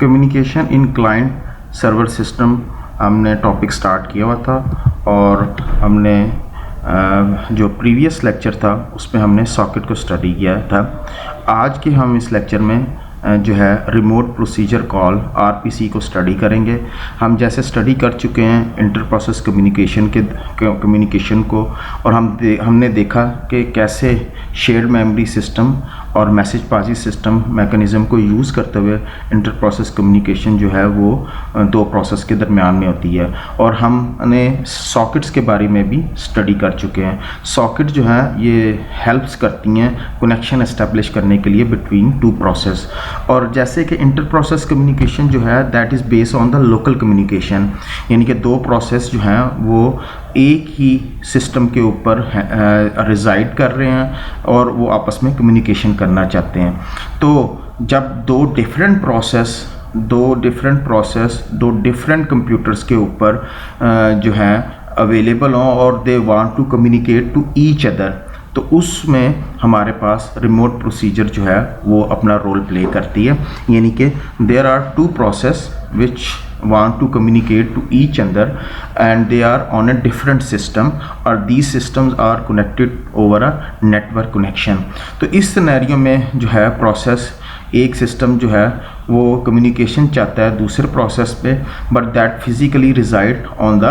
Communication in client server system हमने topic start किया हुआ था और हमने जो प्रीवियस लेक्चर था उसमें हमने सॉकेट को स्टडी किया था। आज के हम इस लेक्चर में जो है रिमोट प्रोसीजर कॉल आरपीसी को स्टडी करेंगे। हम जैसे स्टडी कर चुके हैं इंटर प्रोसेस कम्युनिकेशन को, और हमने देखा कि कैसे शेयर्ड मेमोरी सिस्टम और मैसेज पासिंग सिस्टम मैकेनिज़्म को यूज़ करते हुए इंटर प्रोसेस कम्युनिकेशन जो है वो दो प्रोसेस के दरमियान में होती है। और हमने सॉकेट्स के बारे में भी स्टडी कर चुके हैं। सॉकेट जो है ये हेल्प्स करती हैं कनेक्शन एस्टेब्लिश करने के लिए बिटवीन टू प्रोसेस। और जैसे कि इंटर प्रोसेस कम्युनिकेशन जो है that is based on the local communication, यानी कि दो प्रोसेस जो हैं वो एक ही सिस्टम के ऊपर रिजाइड कर रहे हैं और वो आपस में कम्युनिकेशन करना चाहते हैं। तो जब दो डिफरेंट प्रोसेस दो डिफरेंट कंप्यूटर्स के ऊपर जो है अवेलेबल हों और they want to communicate to each other, तो उसमें हमारे पास रिमोट प्रोसीजर जो है वो अपना रोल प्ले करती है। यानी कि there are two process which want to communicate to each other and they are on a different system or these systems are connected over a network connection। तो इस सिनेरियो में जो है प्रोसेस एक सिस्टम जो है वो कम्युनिकेशन चाहता है दूसरे प्रोसेस पे, but that physically reside on the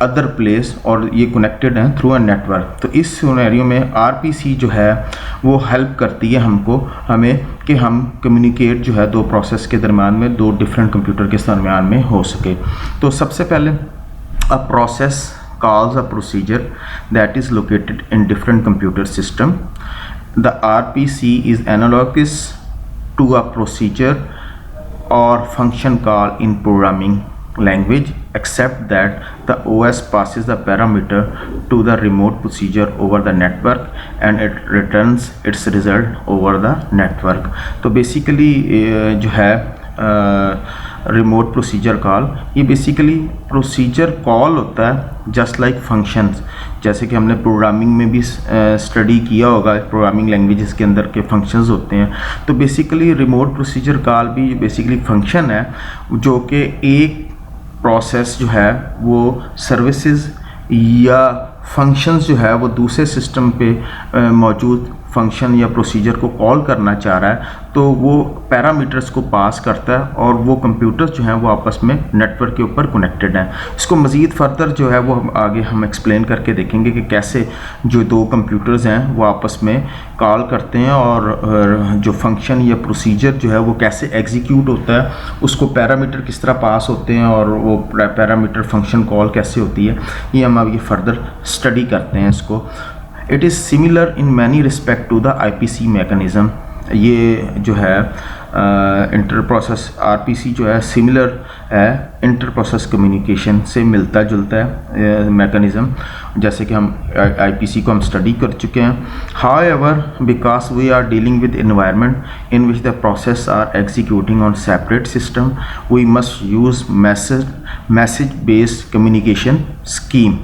other place और ये कनेक्टेड हैं थ्रू अ नेटवर्क। तो इस सिनेरियो में आरपीसी जो है वो हेल्प करती है हमें कि हम कम्युनिकेट जो है दो प्रोसेस के दरमियान में, दो डिफरेंट कंप्यूटर के दरमियान में हो सके। तो सबसे पहले a process calls a procedure that is located in different computer system. The RPC is analogous to a procedure or function call in programming language, except that the OS passes the parameter to the remote procedure over the network and it returns its result over the network। तो basically जो है remote procedure call, ये basically procedure call होता है just like functions. जैसे कि हमने programming में भी स्टडी किया होगा, प्रोग्रामिंग लैंग्वेजेस के अंदर के फंक्शंस होते हैं। तो बेसिकली रिमोट प्रोसीजर कॉल भी बेसिकली फंक्शन है जो कि एक प्रोसेस जो है वो सर्विसेज या फंक्शंस जो है वो दूसरे सिस्टम पे मौजूद फंक्शन या प्रोसीजर को कॉल करना चाह रहा है, तो वो पैरामीटर्स को पास करता है और वो कंप्यूटर्स जो हैं वो आपस में नेटवर्क के ऊपर कनेक्टेड हैं। इसको मज़ीद फर्दर जो है वो आगे हम एक्सप्लेन करके देखेंगे कि कैसे जो दो कंप्यूटर्स हैं वो आपस में कॉल करते हैं और जो फंक्शन या प्रोसीजर जो है वो कैसे एग्जीक्यूट होता है, उसको पैरामीटर किस तरह पास होते हैं और वो पैरामीटर फंक्शन कॉल कैसे होती है, ये हम आगे फर्दर स्टडी करते हैं इसको। It is similar in many respect to the IPC mechanism. ये जो है इंटर प्रोसेस आरपीसी जो है सिमिलर है इंटर प्रोसेस कम्युनिकेशन से, मिलता जुलता है मैकेनिज़्म, जैसे कि हम आईपीसी को हम स्टडी कर चुके हैं। However because we are dealing with environment in which the process are executing on separate system, we must use message based communication scheme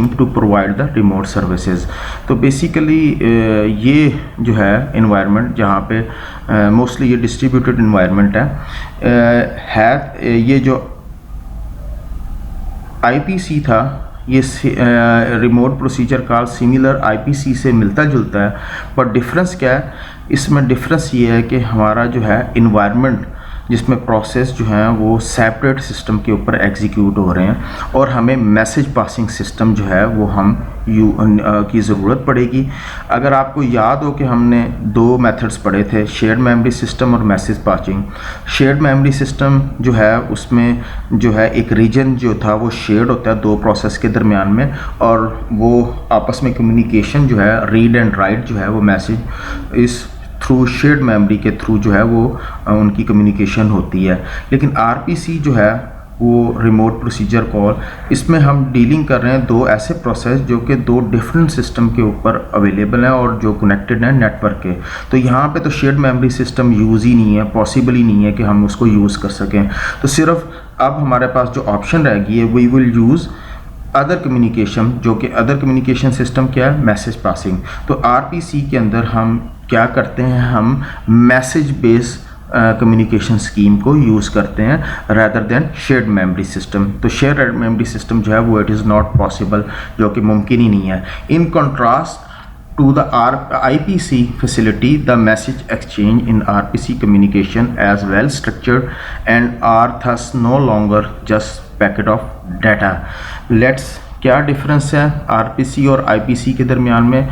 to provide the remote services. तो basically ये जो है environment जहाँ पे mostly ये distributed environment है ये जो आईपीसी था ये remote procedure call similar IPC से मिलता जुलता है, पर डिफरेंस क्या है इसमें? डिफरेंस ये है कि हमारा जो है इन्वायरमेंट जिसमें प्रोसेस जो हैं वो सेपरेट सिस्टम के ऊपर एग्जीक्यूट हो रहे हैं और हमें मैसेज पासिंग सिस्टम जो है वो हम की ज़रूरत पड़ेगी। अगर आपको याद हो कि हमने दो मेथड्स पढ़े थे, शेयर्ड मेमोरी सिस्टम और message passing. Shared memory system जो है उसमें जो है एक रीजन जो था वो शेयर्ड होता है दो प्रोसेस के दरमियान में, और वो आपस में कम्युनिकेशन जो है रीड एंड राइट जो है वो मैसेज इस थ्रू शेयर्ड मेमोरी के थ्रू जो है वो उनकी कम्युनिकेशन होती है। लेकिन आरपीसी जो है वो रिमोट प्रोसीजर कॉल, इसमें हम डीलिंग कर रहे हैं दो ऐसे प्रोसेस जो कि दो डिफरेंट सिस्टम के ऊपर अवेलेबल हैं और जो कनेक्टेड हैं नेटवर्क के। तो यहाँ पे तो शेयर्ड मेमोरी सिस्टम यूज़ ही नहीं है, पॉसिबल ही नहीं है कि हम उसको यूज़ कर सकें। तो सिर्फ अब हमारे पास जो ऑप्शन रह गई है we will use other communication, जो कि अदर कम्युनिकेशन सिस्टम क्या है? Message passing. तो आरपीसी के अंदर हम क्या करते हैं, हम मैसेज बेस कम्युनिकेशन स्कीम को यूज़ करते हैं rather than shared memory system. तो शेयर्ड मेमोरी सिस्टम जो है वो इट इज़ नॉट पॉसिबल, जो कि मुमकिन ही नहीं है। In contrast to the IPC facility, the message exchange in RPC communication as well structured and are thus no longer just packet of data. Let's क्या difference है आरपीसी और IPC के दरमियान में?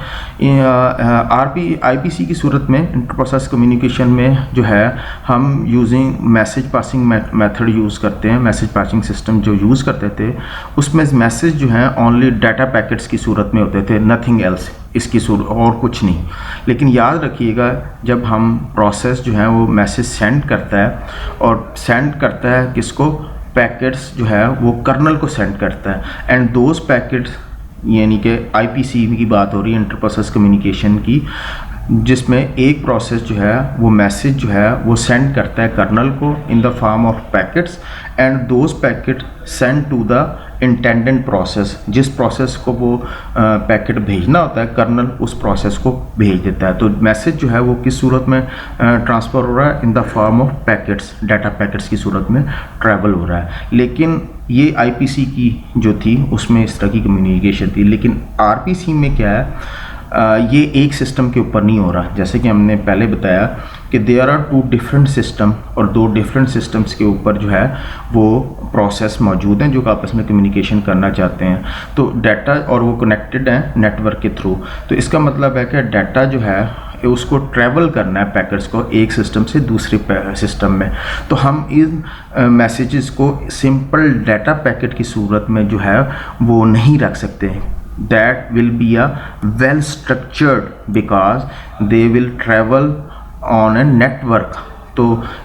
आईपीसी की सूरत में इंटर प्रोसेस कम्युनिकेशन में जो है हम using message passing method use करते हैं। मैसेज पासिंग सिस्टम जो यूज़ करते थे उसमें मैसेज जो है ओनली डाटा पैकेट्स की सूरत में होते थे, नथिंग एल्स, इसकी सूरत और कुछ नहीं। लेकिन याद रखिएगा जब हम प्रोसेस जो है वो मैसेज सेंड करता है और सेंड करता है किसको, पैकेट्स जो है वो कर्नल को सेंड करता है, एंड दोज पैकेट्स यानी कि आईपीसी की बात हो रही है इंटर प्रोसेस कम्युनिकेशन की, जिसमें एक प्रोसेस जो है वो मैसेज जो है वो सेंड करता है कर्नल को in the form of packets and those packet send to the intended process. जिस प्रोसेस को वो पैकेट भेजना होता है कर्नल उस प्रोसेस को भेज देता है। तो मैसेज जो है वो किस सूरत में ट्रांसफ़र हो रहा है, इन the form of packets, data packets की सूरत में ट्रैवल हो रहा है। लेकिन ये आईपीसी की जो थी उसमें इस तरह की कम्युनिकेशन थी, लेकिन आरपीसी में क्या है, ये एक सिस्टम के ऊपर नहीं हो रहा। जैसे कि हमने पहले बताया कि there are two different system, और दो डिफरेंट सिस्टम्स के ऊपर जो है वो प्रोसेस मौजूद हैं जो आपस में कम्युनिकेशन करना चाहते हैं। तो डाटा और वो कनेक्टेड हैं नेटवर्क के थ्रू। तो इसका मतलब है कि डाटा जो है उसको ट्रैवल करना है पैकेट्स को एक सिस्टम से दूसरे सिस्टम में। तो हम इन मैसेजेस को सिंपल डाटा पैकेट की सूरत में जो है वो नहीं रख सकते। That will be a well structured because they will travel on a network। तो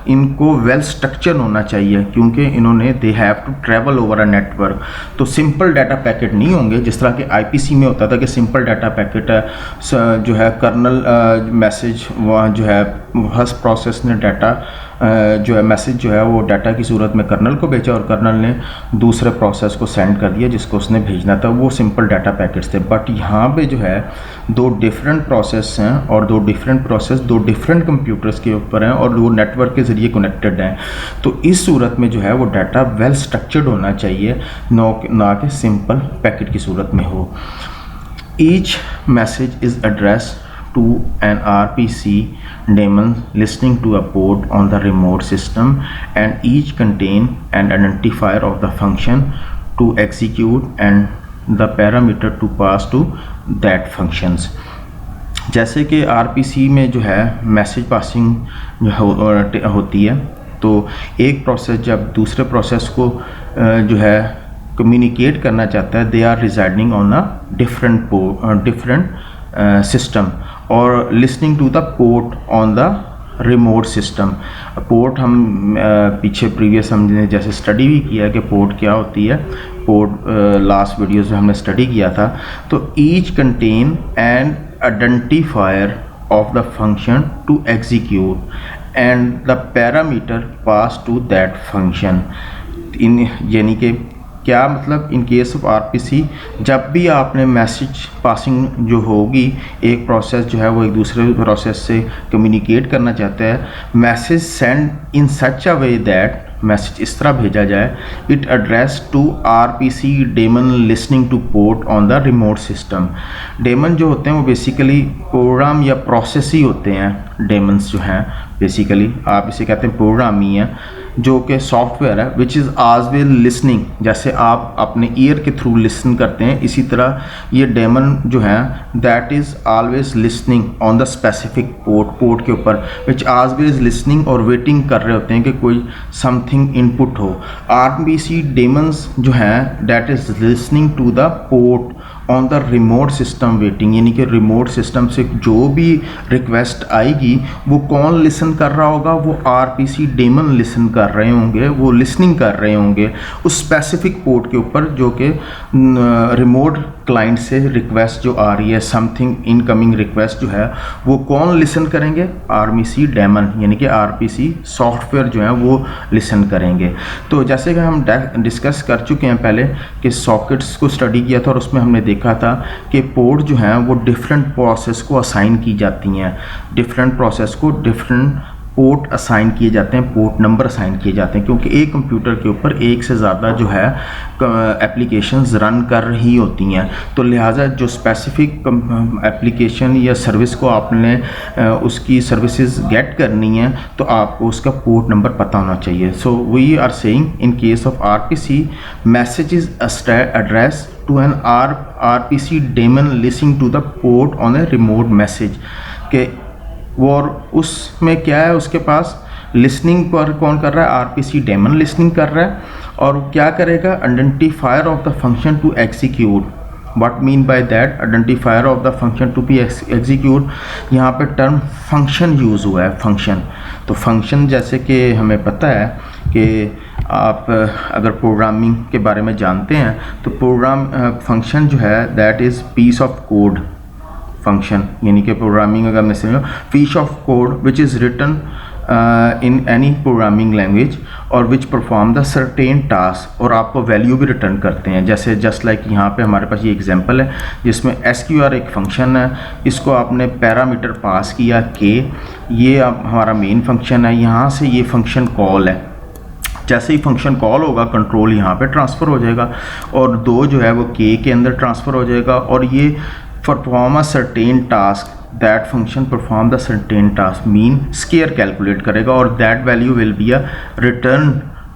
इनको वेल स्ट्रक्चर होना चाहिए क्योंकि इन्होंने they have to travel over a network. तो सिंपल डाटा पैकेट नहीं होंगे जिस तरह के आईपीसी में होता था कि सिंपल डाटा पैकेट है जो है कर्नल मैसेज वहाँ जो है फर्स्ट प्रोसेस ने डाटा जो है मैसेज जो है वो डाटा की सूरत में कर्नल को भेजा और कर्नल ने दूसरे प्रोसेस को सेंड कर दिया जिसको उसने भेजना था, वो सिंपल डाटा पैकेट्स थे। बट यहाँ पे जो है दो डिफरेंट प्रोसेस हैं और दो डिफरेंट प्रोसेस दो डिफरेंट कंप्यूटर्स के ऊपर हैं और वो नेटवर्क के ज़रिए कनेक्टेड हैं। तो इस सूरत में जो है वो डाटा वेल स्ट्रक्चर्ड होना चाहिए, ना कि सिंपल पैकेट की सूरत में हो। Each message is address to an RPC daemon listening to a port on the remote system and each contain an identifier of the function to execute and the parameter to pass to that functions। जैसे कि RPC में जो है message passing होती है तो एक process जब दूसरे प्रोसेस को जो है कम्युनिकेट करना चाहता है, they are residing on a different system और listening to the port on the remote system. Port हम पीछे प्रीवियस हमने जैसे स्टडी भी किया कि पोर्ट क्या होती है, पोर्ट लास्ट वीडियोस में हमने स्टडी किया था। तो each contain an identifier of the function to execute and the parameter pass to that function. इन यानी कि क्या मतलब, इन केस ऑफ आरपीसी जब भी आपने मैसेज पासिंग जो होगी एक प्रोसेस जो है वो एक दूसरे प्रोसेस से कम्युनिकेट करना चाहता है, message send in such a way that message इस तरह भेजा जाए, it address to RPC daemon listening to port on the remote system. Daemon जो होते हैं वो बेसिकली प्रोग्राम या प्रोसेस ही होते हैं। डेमन्स जो हैं बेसिकली आप इसे कहते हैं प्रोग्राम ही है जो कि सॉफ्टवेयर है विच इज़ ऑलवेज लिसनिंग। जैसे आप अपने ईयर के थ्रू लिसन करते हैं इसी तरह ये डेमन जो है that is always listening on the specific port के ऊपर, विच ऑलवेज लिसनिंग और वेटिंग कर रहे होते हैं कि कोई समथिंग इनपुट हो। आरपीसी डेमन्स जो हैं that is listening to the port on the remote system waiting, यानी कि रिमोट सिस्टम से जो भी रिक्वेस्ट आएगी वो कौन लिसन कर रहा होगा, वो आरपीसी डेमन लिसन कर रहे होंगे, वो लिसनिंग कर रहे होंगे उस स्पेसिफिक पोर्ट के ऊपर जो कि रिमोट क्लाइंट से रिक्वेस्ट जो आ रही है, समथिंग इनकमिंग रिक्वेस्ट जो है वो कौन लिसन करेंगे, आरपीसी डेमन यानी कि आरपीसी सॉफ्टवेयर जो है वो लिसन करेंगे। तो जैसे कि हम डिस्कस कर चुके हैं पहले कि सॉकेट्स को स्टडी किया था और उसमें हमने देखा था कि पोर्ट जो हैं वो डिफरेंट प्रोसेस को असाइन की जाती हैं, डिफरेंट प्रोसेस को डिफरेंट पोर्ट असाइन किए जाते हैं, पोर्ट नंबर असाइन किए जाते हैं, क्योंकि एक कंप्यूटर के ऊपर एक से ज़्यादा जो है एप्लीकेशंस रन कर रही होती हैं। तो लिहाजा जो स्पेसिफिक एप्लीकेशन या सर्विस को आपने उसकी सर्विसेज गेट करनी है तो आपको उसका पोर्ट नंबर पता होना चाहिए। So we are saying in case of RPC message is address to an RPC daemon listening to the port on a remote message के, और उसमें क्या है, उसके पास लिसनिंग पर कौन कर रहा है, RPC डेमन लिसनिंग कर रहा है, और क्या करेगा, identifier of the function to execute. What mean by that, identifier of the function to be execute, यहाँ पे टर्म फंक्शन यूज़ हुआ है, फंक्शन। तो फंक्शन जैसे कि हमें पता है कि आप अगर प्रोग्रामिंग के बारे में जानते हैं तो प्रोग्राम फंक्शन जो है that is piece of code function, यानी कि प्रोग्रामिंग अगर मैं समझो piece of code which is written in any programming language और which perform the certain task, और आपको वैल्यू भी रिटर्न करते हैं। जैसे जस्ट लाइक यहाँ पे हमारे पास ये एग्जांपल है जिसमें SQR एक फंक्शन है, इसको आपने पैरामीटर पास किया के, ये हमारा मेन फंक्शन है, यहाँ से ये फंक्शन कॉल है। जैसे ही फंक्शन कॉल होगा कंट्रोल यहाँ पे ट्रांसफ़र हो जाएगा और 2 जो है वो के अंदर ट्रांसफ़र हो जाएगा, और ये perform a certain task, that function perform the certain task mean square calculate करेगा, और that value will be a return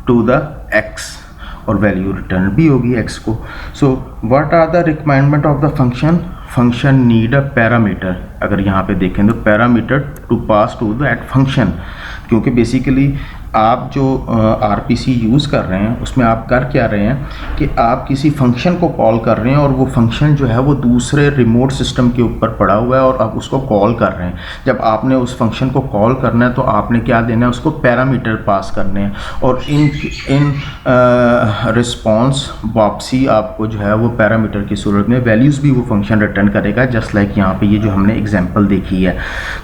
to the x, और वैल्यू रिटर्न भी होगी x को। So what are the requirement of the function, function need a parameter. अगर यहाँ पे देखें तो parameter to pass to that function, क्योंकि बेसिकली आप जो RPC यूज़ कर रहे हैं उसमें आप कर क्या रहे हैं कि आप किसी फंक्शन को कॉल कर रहे हैं, और वो फंक्शन जो है वो दूसरे रिमोट सिस्टम के ऊपर पड़ा हुआ है और आप उसको कॉल कर रहे हैं। जब आपने उस फंक्शन को कॉल करना है तो आपने क्या देना है, उसको पैरामीटर पास करने हैं, और इन रिस्पॉन्स वापसी आपको जो है वो पैरामीटर की सूरत में वैल्यूज़ भी वो फंक्शन रिटर्न करेगा, जस्ट लाइक यहाँ पे ये जो हमने एग्जांपल देखी है।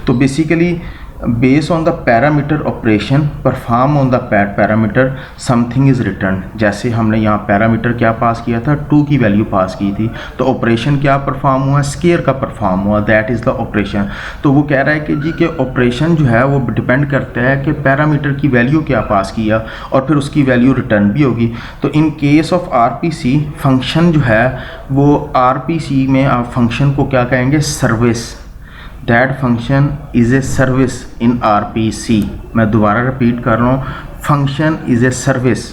तो basically based on the parameter operation perform on the parameter something is return. जैसे हमने यहाँ पैरामीटर क्या पास किया था, 2 की वैल्यू पास की थी, तो ऑपरेशन क्या परफॉर्म हुआ, स्केयर का परफॉर्म हुआ, दैट इज़ द ऑपरेशन। तो वो कह रहा है कि जी के ऑपरेशन जो है वो डिपेंड करता है कि पैरामीटर की वैल्यू क्या पास किया और फिर उसकी वैल्यू रिटर्न भी होगी। तो in case of RPC function जो है वो RPC में आप फंक्शन को क्या कहेंगे, service. That function is a service in RPC। मैं दोबारा रिपीट कर रहा हूँ, function is a service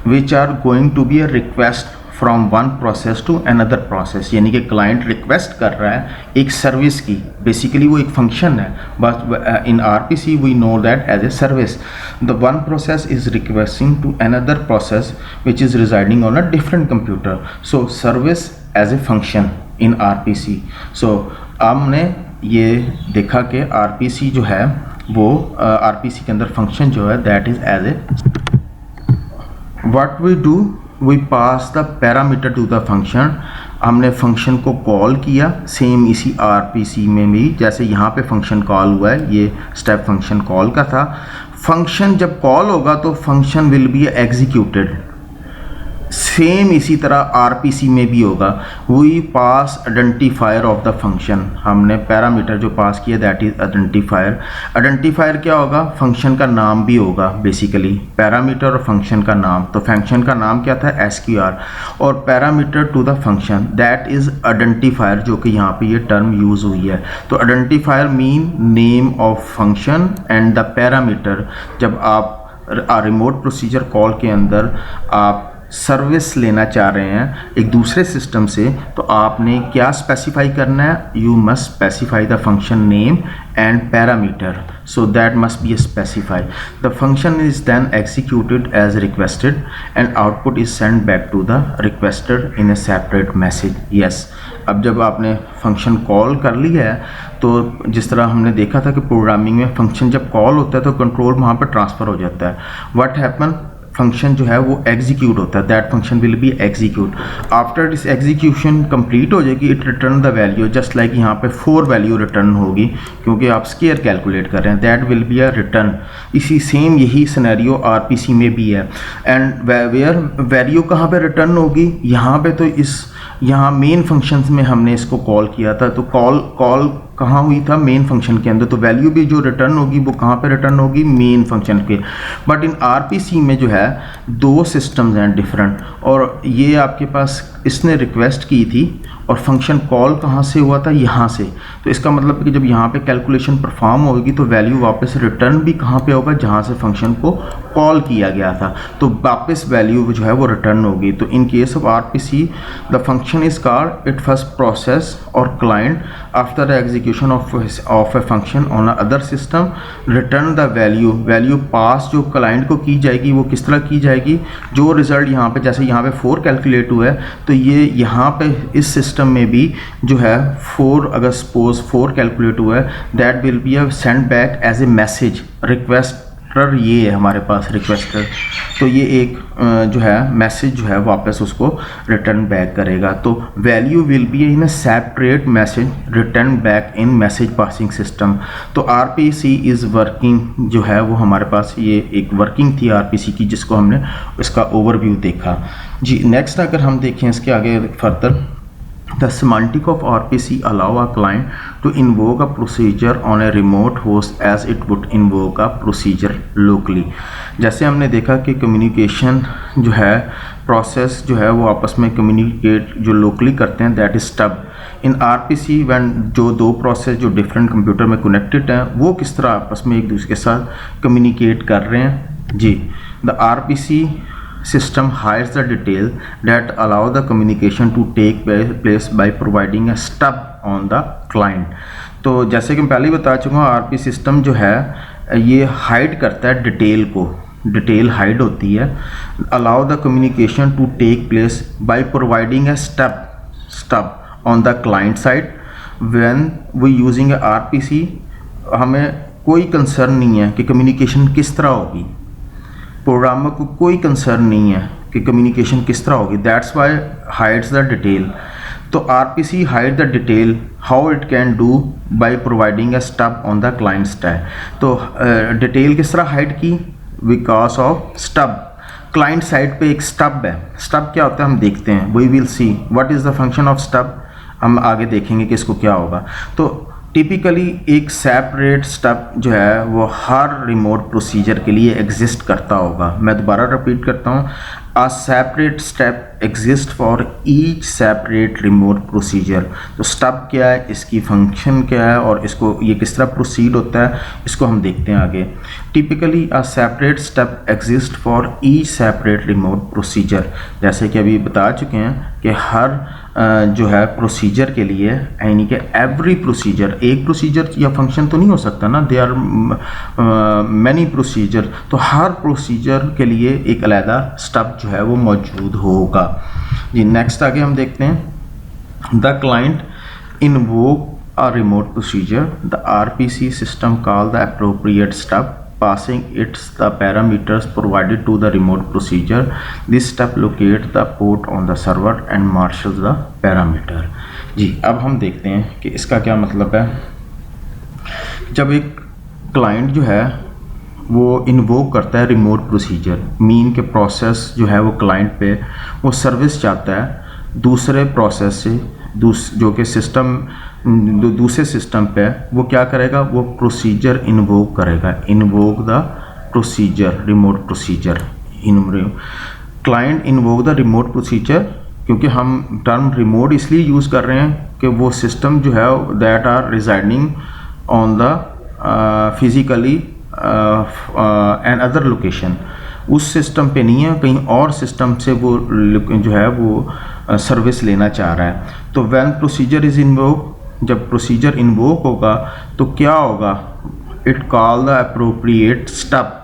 which are going to be a request from one process to another process, यानी कि क्लाइंट रिक्वेस्ट कर रहा है एक सर्विस की, बेसिकली वो एक फंक्शन है, but in RPC we know that as a service. The one process is requesting to another process which is residing on a different computer. So service as a function in RPC। So हमने ये देखा कि RPC जो है वो RPC के अंदर function जो है that is as a, what we do, we pass the parameter to the function. हमने फंक्शन को कॉल किया, सेम इसी RPC में भी जैसे यहाँ पे फंक्शन कॉल हुआ है, ये स्टेप फंक्शन कॉल का था। फंक्शन जब कॉल होगा तो function will be executed, same इसी तरह RPC में भी होगा। We pass identifier of the function, हमने पैरामीटर जो पास किया दैट इज आइडेंटिफायर। आइडेंटिफायर क्या होगा, फंक्शन का नाम भी होगा, बेसिकली पैरामीटर और फंक्शन का नाम। तो फंक्शन का नाम क्या था, SQR, और parameter to the function that is identifier, जो कि यहाँ पे ये टर्म यूज़ हुई है। तो identifier mean name of function and the parameter. जब आप रिमोट प्रोसीजर कॉल के अंदर आप सर्विस लेना चाह रहे हैं एक दूसरे सिस्टम से, तो आपने क्या स्पेसिफाई करना है, you must specify the function name and parameter, so that must be specified. The function is then executed as requested and output is sent back to the requester in a separate message. Yes, अब जब आपने function call कर लिया है तो जिस तरह हमने देखा था कि प्रोग्रामिंग में फंक्शन जब कॉल होता है तो कंट्रोल वहाँ पर ट्रांसफ़र हो जाता है। व्हाट हैपन, फंक्शन जो है वो एग्जीक्यूट होता है, that function will B execute. After this execution complete हो जाएगी, it return the value, just like यहाँ पे 4 वैल्यू रिटर्न होगी क्योंकि आप स्केयर कैलकुलेट कर रहे हैं, that will be a return. इसी सेम यही सिनेरियो RPC में भी है। एंड वेयर वैल्यू कहाँ पे रिटर्न होगी, यहाँ पे तो यहाँ मेन फंक्शंस में हमने इसको कॉल किया था, तो कॉल कहाँ हुई था, मेन फंक्शन के अंदर। तो वैल्यू भी जो रिटर्न होगी वो कहाँ पे रिटर्न होगी, मेन फंक्शन के। बट इन आरपीसी में जो है दो सिस्टम्स हैं डिफरेंट, और ये आपके पास इसने रिक्वेस्ट की थी और फंक्शन कॉल कहाँ से हुआ था, यहाँ से। तो इसका मतलब है कि जब यहाँ पे कैलकुलेशन परफॉर्म होगी तो वैल्यू वापस रिटर्न भी कहाँ पे होगा, जहाँ से फंक्शन को कॉल किया गया था, तो वापस वैल्यू जो है वो रिटर्न होगी। तो in case of RPC the function is called it first process और client after the execution of a function on other system return the value pass जो क्लाइंट को की जाएगी वो किस तरह की जाएगी, जो रिजल्ट यहाँ पे, जैसे यहाँ पे 4 कैलकुलेट हुआ है तो ये यहाँ पे इस सिस्टम में भी जो है 4, अगर सपोज 4 कैलकुलेट हुआ है, that will be a send back as a message. Requester ये है हमारे पास रिक्वेस्टर, तो ये एक जो है मैसेज जो है वापस उसको रिटर्न बैक करेगा। तो value will be in a separate message return back in message passing system. तो आरपीसी इज़ वर्किंग जो है वो हमारे पास ये एक वर्किंग थी आरपीसी की, जिसको हमने इसका ओवरव्यू देखा जी। नेक्स्ट अगर हम देखें इसके आगे further, the semantic of RPC allow a client to invoke a procedure on a remote host as it would invoke a procedure locally। जैसे हमने देखा कि कम्युनिकेशन जो है प्रोसेस जो है वो आपस में कम्युनिकेट जो लोकली करते हैं, that is stub. In RPC when जो दो प्रोसेस जो डिफरेंट कंप्यूटर में कनेक्टेड हैं वो किस तरह आपस में एक दूसरे के साथ कम्युनिकेट कर रहे हैं जी। The RPC system hides the detail that allow the communication to take place by providing a stub on the client। तो जैसे कि मैं पहले ही बता चुका हूँ, आरपी सिस्टम जो है ये हाइड करता है डिटेल को, डिटेल हाइड होती है। Allow the communication to take place by providing a stub on the client side when we using a RPC. हमें कोई कंसर्न नहीं है कि कम्युनिकेशन किस तरह होगी, प्रोग्रामर को कोई कंसर्न नहीं है कि कम्युनिकेशन किस तरह होगी, that's why hides the detail. तो RPC hide the detail how it can do by providing a stub on the client stack. तो डिटेल किस तरह हाइड की, because of stub. Client side पे एक स्टब है, स्टब क्या होता है हम देखते हैं, we will see what is the function of stub, हम आगे देखेंगे कि इसको क्या होगा। तो टिपिकली एक सेपरेट स्टेप जो है वो हर रिमोट प्रोसीजर के लिए एग्जिस्ट करता होगा। मैं दोबारा रिपीट करता हूँ, a separate step exist for each separate remote procedure. तो स्टेप क्या है, इसकी फंक्शन क्या है और इसको ये किस तरह प्रोसीड होता है, इसको हम देखते हैं आगे। Typically a separate step exist for each separate remote procedure. जैसे कि अभी बता चुके हैं कि हर जो है प्रोसीजर के लिए, यानी कि एवरी प्रोसीजर, एक प्रोसीजर या फंक्शन तो नहीं हो सकता ना, दे आर मैनी प्रोसीजर, तो हर प्रोसीजर के लिए एक अलग स्टेप जो है वो मौजूद होगा जी। नेक्स्ट आगे हम देखते हैं, the client invoke a remote procedure, the RPC system call the appropriate step passing its the parameters provided to the remote procedure. This step locates the port on the server and marshals the parameter। जी, अब हम देखते हैं कि इसका क्या मतलब है। जब एक क्लाइंट जो है वो इन्वोक करता है रिमोट प्रोसीजर, मीन के प्रोसेस जो है वो क्लाइंट पे वो सर्विस चाहता है दूसरे प्रोसेस से, जो कि सिस्टम दूसरे सिस्टम पे, वो क्या करेगा, वो प्रोसीजर इन्वोक करेगा, invoke the procedure, remote procedure. Client invoke the remote procedure, क्योंकि हम टर्म रिमोट इसलिए यूज़ कर रहे हैं कि वो सिस्टम जो है that are residing on the physically and other location, उस सिस्टम पे नहीं है, कहीं और सिस्टम से वो जो है वो सर्विस लेना चाह रहा है। तो व्हेन प्रोसीजर इज़ इन्वोक, जब प्रोसीजर इन्वोक होगा तो क्या होगा, it call the appropriate step.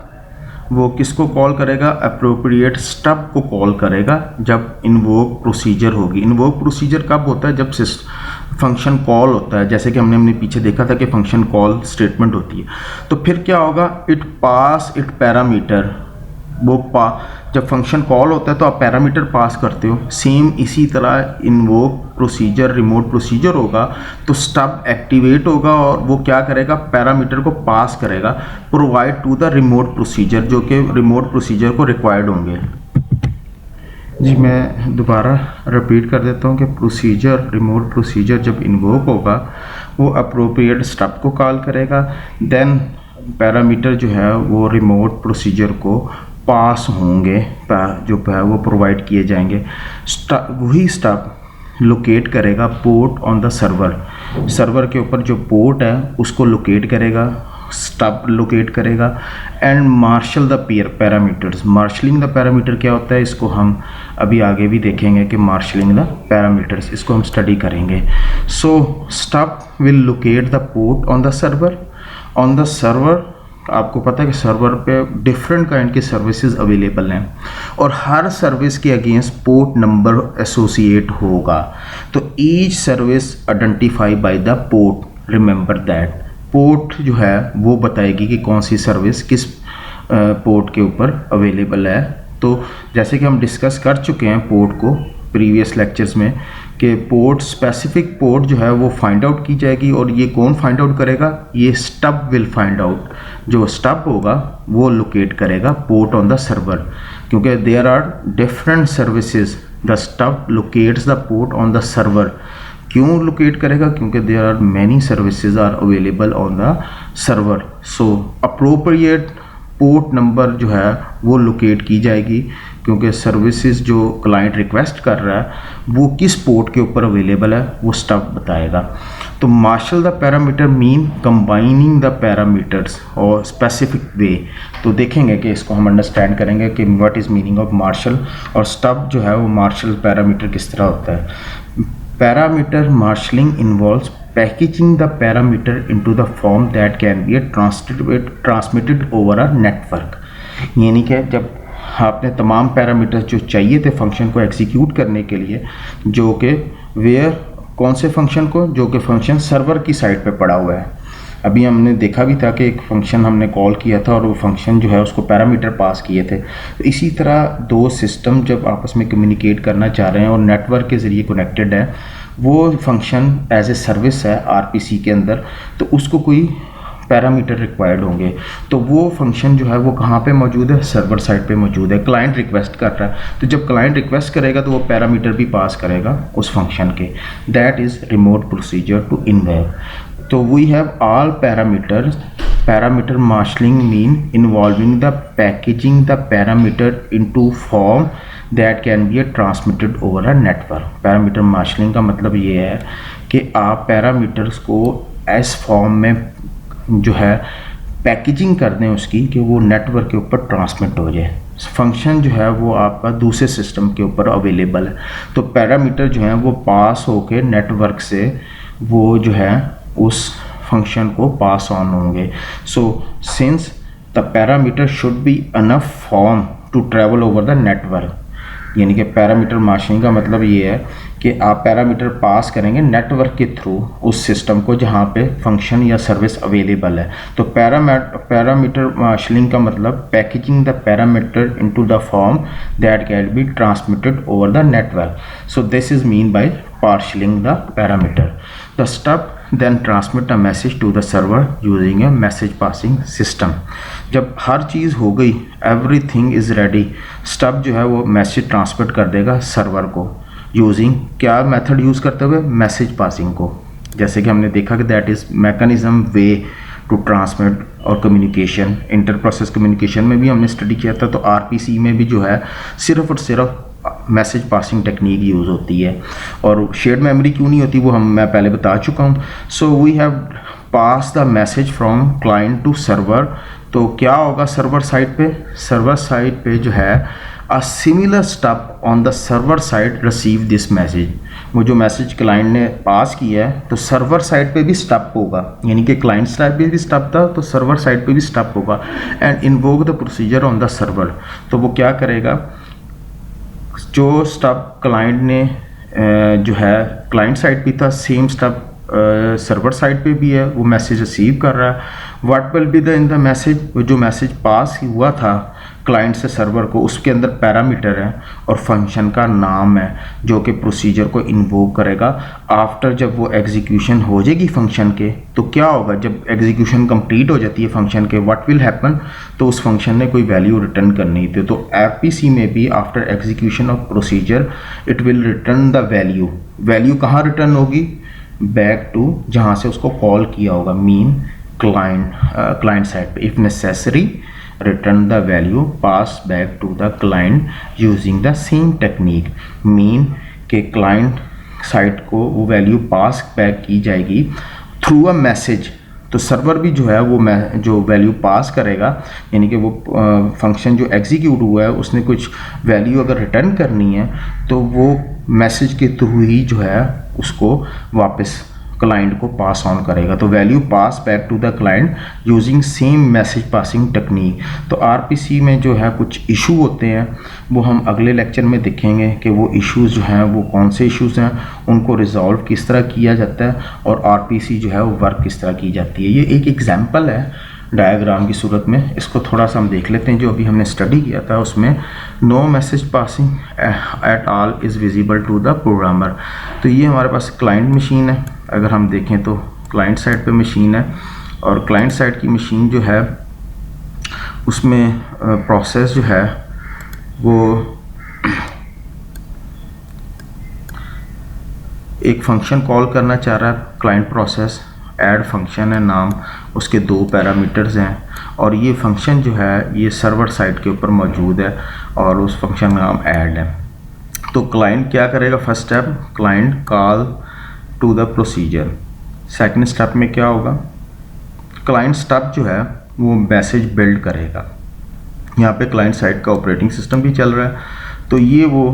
वो किसको कॉल करेगा, अप्रोप्रिएट स्टेप को कॉल करेगा जब इन्वोक प्रोसीजर होगी। इन्वोक प्रोसीजर कब होता है, जब फंक्शन कॉल होता है, जैसे कि हमने पीछे देखा था कि फंक्शन कॉल स्टेटमेंट होती है। तो फिर क्या होगा, इट पास इट पैरामीटर, वो जब फंक्शन कॉल होता है तो आप पैरामीटर पास करते हो, सेम इसी तरह इन्वोक प्रोसीजर रिमोट प्रोसीजर होगा तो स्टब एक्टिवेट होगा और वो क्या करेगा, पैरामीटर को पास करेगा provide to the remote procedure, जो कि रिमोट प्रोसीजर को रिक्वायर्ड होंगे। जी मैं दोबारा रिपीट कर देता हूँ कि प्रोसीजर, रिमोट प्रोसीजर जब इन्वोक होगा वो अप्रोप्रिएट स्टेप को कॉल करेगा, देन पैरामीटर जो है वो रिमोट प्रोसीजर को पास होंगे, जो है वो प्रोवाइड किए जाएंगे। वही स्टेप लोकेट करेगा port on the server, server के ऊपर जो पोर्ट है उसको लोकेट करेगा, स्टब लोकेट करेगा, and marshal the parameters. Marshalling the parameter क्या होता है, इसको हम अभी आगे भी देखेंगे कि मार्शलिंग द पैरामीटर्स, इसको हम स्टडी करेंगे। So stub will locate the port on the server. On the server आपको पता है कि सर्वर पे डिफरेंट काइंड की सर्विसेज अवेलेबल हैं और हर सर्विस के अगेंस्ट पोर्ट नंबर एसोसिएट होगा। तो each service identify by the port, remember that. Port जो है वो बताएगी कि कौन सी सर्विस किस पोर्ट के ऊपर अवेलेबल है। तो जैसे कि हम डिस्कस कर चुके हैं पोर्ट को प्रीवियस लेक्चर्स में कि पोर्ट, स्पेसिफिक पोर्ट जो है वो फाइंड आउट की जाएगी, और ये कौन फाइंड आउट करेगा, ये स्टब विल फाइंड आउट। जो स्टब होगा वो लोकेट करेगा पोर्ट ऑन द सर्वर, क्योंकि there are different services, the stub locates the port on the server. क्यों लोकेट करेगा, क्योंकि there are many services are available on the server. So appropriate port number जो है वो locate की जाएगी, क्योंकि सर्विसेज जो क्लाइंट रिक्वेस्ट कर रहा है वो किस पोर्ट के ऊपर अवेलेबल है वो स्टब बताएगा। तो marshal the parameter mean combining the parameters और स्पेसिफिक वे। तो देखेंगे कि इसको हम अंडरस्टैंड करेंगे कि what is meaning of marshal, और स्टब जो है वो मार्शल पैरामीटर किस तरह होता है। Parameter marshalling involves packaging the parameter into the form that can be transmitted over a network. यानी कि जब आपने तमाम पैरामीटर्स जो चाहिए थे फंक्शन को एग्जीक्यूट करने के लिए, जो कि वेयर, कौन से फंक्शन को, जो कि फंक्शन सर्वर की साइड पे पड़ा हुआ है। अभी हमने देखा भी था कि एक फंक्शन हमने कॉल किया था और वो फंक्शन जो है उसको पैरामीटर पास किए थे। तो इसी तरह दो सिस्टम जब आपस में कम्युनिकेट करना चाह रहे हैं और नेटवर्क के ज़रिए कनेक्टेड है, वो फंक्शन एज ए सर्विस है आरपीसी के अंदर, तो उसको कोई पैरामीटर रिक्वायर्ड होंगे। तो वो फंक्शन जो है वो कहाँ पे मौजूद है, सर्वर साइड पे मौजूद है। क्लाइंट रिक्वेस्ट कर रहा है, तो जब क्लाइंट रिक्वेस्ट करेगा तो वो पैरामीटर भी पास करेगा उस फंक्शन के। That is remote procedure to involve. तो we have all parameters. Parameter marshalling mean involving the packaging the parameter into form that can be transmitted over a network. Parameter marshalling का मतलब ये है कि आप पैरामीटर्स को S form में जो है पैकेजिंग कर दें उसकी, कि वो नेटवर्क के ऊपर ट्रांसमिट हो जाए। फंक्शन जो है वो आपका दूसरे सिस्टम के ऊपर अवेलेबल है, तो पैरामीटर जो है वो पास होके नेटवर्क से वो जो है उस फंक्शन को पास ऑन होंगे। So since the parameter should be in a form to travel over the network. यानी कि पैरामीटर मार्शलिंग का मतलब ये है कि आप पैरामीटर पास करेंगे नेटवर्क के थ्रू उस सिस्टम को जहाँ पे फंक्शन या सर्विस अवेलेबल है। तो पैरामीटर मार्शलिंग का मतलब packaging the parameter into the form that can be transmitted over the network. So this is mean by marshalling the parameter. The stub then transmit a message to the server using a message passing system। जब हर चीज़ हो गई, everything is ready, stub जो है वो message transmit कर देगा server को using क्या मेथड यूज़ करते हुए, मैसेज पासिंग को। जैसे कि हमने देखा कि that is mechanism way to transmit और कम्युनिकेशन। इंटर प्रोसेस कम्युनिकेशन में भी हमने स्टडी किया था, तो आरपीसी में भी जो है सिर्फ और सिर्फ मैसेज पासिंग टेक्निक यूज़ होती है, और शेयर्ड मेमोरी क्यों नहीं होती वो मैं पहले बता चुका हूँ। So we have pass the message from client to server. तो क्या होगा सर्वर साइड पे, सर्वर साइड पे जो है a similar stub on the server side receive this message. वो जो मैसेज क्लाइंट ने पास किया है तो सर्वर साइड पे भी स्टब होगा, यानी कि क्लाइंट साइड पे भी स्टब था तो सर्वर साइड पे भी स्टब होगा, and invoke the procedure on the server. तो वो क्या करेगा, जो स्टब क्लाइंट ने जो है क्लाइंट साइड पे था, सेम स्टब सर्वर साइड पे भी है, वो मैसेज रिसीव कर रहा है। What will be the in the message, जो मैसेज पास हुआ था क्लाइंट से सर्वर को, उसके अंदर पैरामीटर है और फंक्शन का नाम है जो कि प्रोसीजर को इन्वोक करेगा। आफ्टर जब वो एग्जीक्यूशन हो जाएगी फंक्शन के, तो क्या होगा, जब एग्जीक्यूशन कंप्लीट हो जाती है फंक्शन के, व्हाट विल हैपन, तो उस फंक्शन ने कोई वैल्यू रिटर्न करनी थी। तो आरपीसी में भी after execution of procedure it will return the value. Value कहाँ रिटर्न होगी, बैक टू जहाँ से उसको कॉल किया होगा, मीन क्लाइंट साइड पे। If necessary return the value pass back to the client using the same technique, mean के client side को वो वैल्यू पास बैक की जाएगी थ्रू अ मैसेज। तो सर्वर भी जो है वो जो वैल्यू पास करेगा, यानी कि वो फंक्शन जो एग्जीक्यूट हुआ है उसने कुछ वैल्यू अगर रिटर्न करनी है तो वो मैसेज के थ्रू ही जो है उसको वापस क्लाइंट को पास ऑन करेगा। तो value pass back to the client using same message passing technique. तो आरपीसी में जो है कुछ इशू होते हैं, वो हम अगले लेक्चर में देखेंगे कि वो इश्यूज़ जो हैं वो कौन से इश्यूज़ हैं, उनको रिजॉल्व किस तरह किया जाता है और आरपीसी जो है वो वर्क किस तरह की जाती है। ये एक एग्जाम्पल है डायग्राम की सूरत में, इसको थोड़ा सा हम देख लेते हैं। जो अभी हमने स्टडी किया था उसमें no message passing at all is visible to the programmer. तो ये हमारे पास क्लाइंट मशीन है, अगर हम देखें तो क्लाइंट साइड पे मशीन है और क्लाइंट साइड की मशीन जो है उसमें प्रोसेस जो है वो एक फंक्शन कॉल करना चाह रहा है। क्लाइंट प्रोसेस ऐड फंक्शन है नाम, उसके 2 पैरामीटर्स हैं और ये फंक्शन जो है ये सर्वर साइड के ऊपर मौजूद है और उस फंक्शन का नाम ऐड है। तो क्लाइंट क्या करेगा, first step client call to the procedure. Second step में क्या होगा, क्लाइंट स्टेप जो है वो मैसेज बिल्ड करेगा। यहाँ पे क्लाइंट साइड का ऑपरेटिंग सिस्टम भी चल रहा है, तो ये वो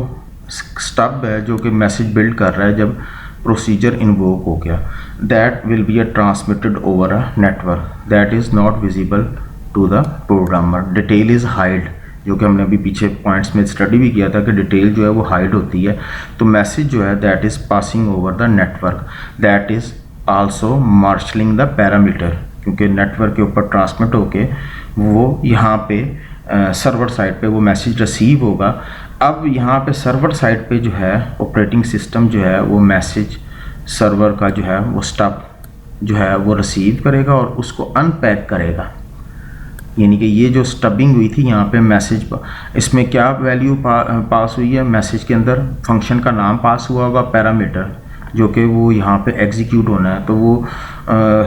स्टेप है जो कि मैसेज बिल्ड कर रहा है जब प्रोसीजर इन्वोक हो गया। That will be transmitted over a network that is not visible to the programmer. Detail is hide, जो कि हमने अभी पीछे पॉइंट्स में स्टडी भी किया था कि डिटेल जो है वो हाइड होती है। तो मैसेज जो है that is passing over the network that is also marshalling the parameter, क्योंकि नेटवर्क के ऊपर ट्रांसमिट होके वो यहाँ पे सर्वर साइड पे वो मैसेज रिसीव होगा। अब यहाँ पे सर्वर साइड पे जो है ऑपरेटिंग सिस्टम जो है वो मैसेज सर्वर का जो है वो स्टब जो है वो रिसीव करेगा और उसको अनपैक करेगा। यानी कि ये जो स्टबिंग हुई थी यहाँ पे मैसेज, इसमें क्या वैल्यू पास हुई है, मैसेज के अंदर फंक्शन का नाम पास हुआ होगा, पैरामीटर, जो कि वो यहाँ पे एग्जीक्यूट होना है। तो वो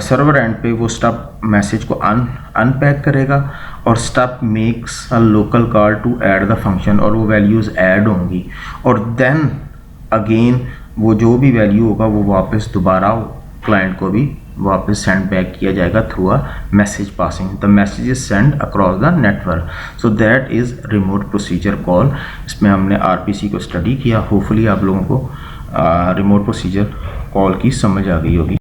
सर्वर एंड पे वो स्टब मैसेज को अनपैक करेगा और stub makes a local call to add the function और वो वैल्यूज़ ऐड होंगी और देन अगेन वो जो भी वैल्यू होगा वो वापस दोबारा क्लाइंट को भी वापस सेंड बैक किया जाएगा through a message passing. The message is send across the network, so that is remote procedure call. इसमें हमने आरपीसी को स्टडी किया। होपफुली आप लोगों को रिमोट प्रोसीजर कॉल की समझ आ गई होगी।